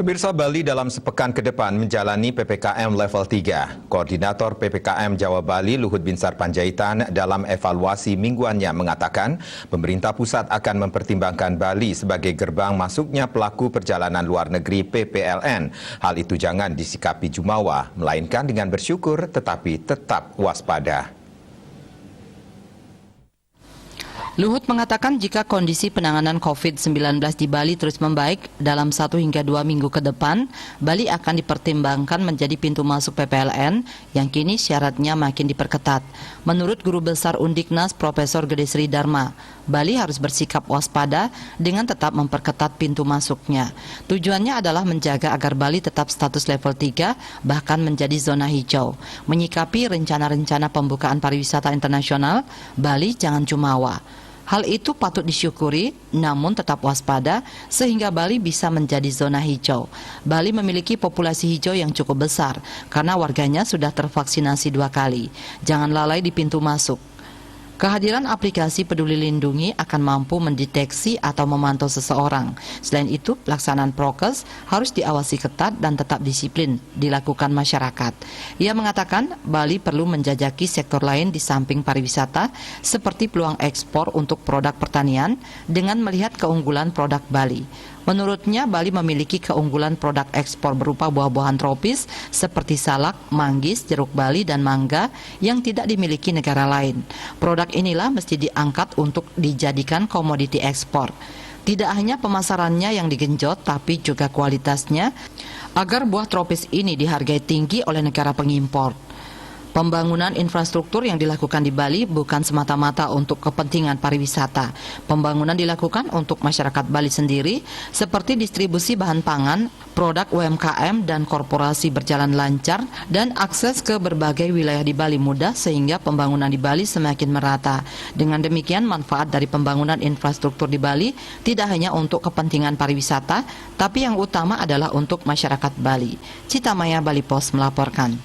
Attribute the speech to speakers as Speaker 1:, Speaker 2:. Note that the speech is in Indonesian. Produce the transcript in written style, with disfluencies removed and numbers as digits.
Speaker 1: Pemirsa, Bali dalam sepekan ke depan menjalani PPKM level 3. Koordinator PPKM Jawa Bali Luhut Binsar Panjaitan dalam evaluasi mingguannya mengatakan pemerintah pusat akan mempertimbangkan Bali sebagai gerbang masuknya pelaku perjalanan luar negeri PPLN. Hal itu jangan disikapi jumawa, melainkan dengan bersyukur tetapi tetap waspada.
Speaker 2: Luhut mengatakan jika kondisi penanganan COVID-19 di Bali terus membaik dalam 1 hingga 2 minggu ke depan, Bali akan dipertimbangkan menjadi pintu masuk PPLN yang kini syaratnya makin diperketat. Menurut Guru Besar Undiknas Profesor Gede Sri Dharma, Bali harus bersikap waspada dengan tetap memperketat pintu masuknya. Tujuannya adalah menjaga agar Bali tetap status level 3 bahkan menjadi zona hijau. Menyikapi rencana-rencana pembukaan pariwisata internasional, Bali jangan jumawa. Hal itu patut disyukuri, namun tetap waspada sehingga Bali bisa menjadi zona hijau. Bali memiliki populasi hijau yang cukup besar karena warganya sudah tervaksinasi 2 kali. Jangan lalai di pintu masuk. Kehadiran aplikasi Peduli Lindungi akan mampu mendeteksi atau memantau seseorang. Selain itu, pelaksanaan prokes harus diawasi ketat dan tetap disiplin dilakukan masyarakat. Ia mengatakan Bali perlu menjajaki sektor lain di samping pariwisata seperti peluang ekspor untuk produk pertanian dengan melihat keunggulan produk Bali. Menurutnya, Bali memiliki keunggulan produk ekspor berupa buah-buahan tropis seperti salak, manggis, jeruk Bali, dan mangga yang tidak dimiliki negara lain. Produk inilah mesti diangkat untuk dijadikan komoditi ekspor. Tidak hanya pemasarannya yang digenjot, tapi juga kualitasnya agar buah tropis ini dihargai tinggi oleh negara pengimpor. Pembangunan infrastruktur yang dilakukan di Bali bukan semata-mata untuk kepentingan pariwisata. Pembangunan dilakukan untuk masyarakat Bali sendiri, seperti distribusi bahan pangan, produk UMKM dan korporasi berjalan lancar, dan akses ke berbagai wilayah di Bali mudah sehingga pembangunan di Bali semakin merata. Dengan demikian, manfaat dari pembangunan infrastruktur di Bali tidak hanya untuk kepentingan pariwisata, tapi yang utama adalah untuk masyarakat Bali. Cita Maya, Bali Pos melaporkan.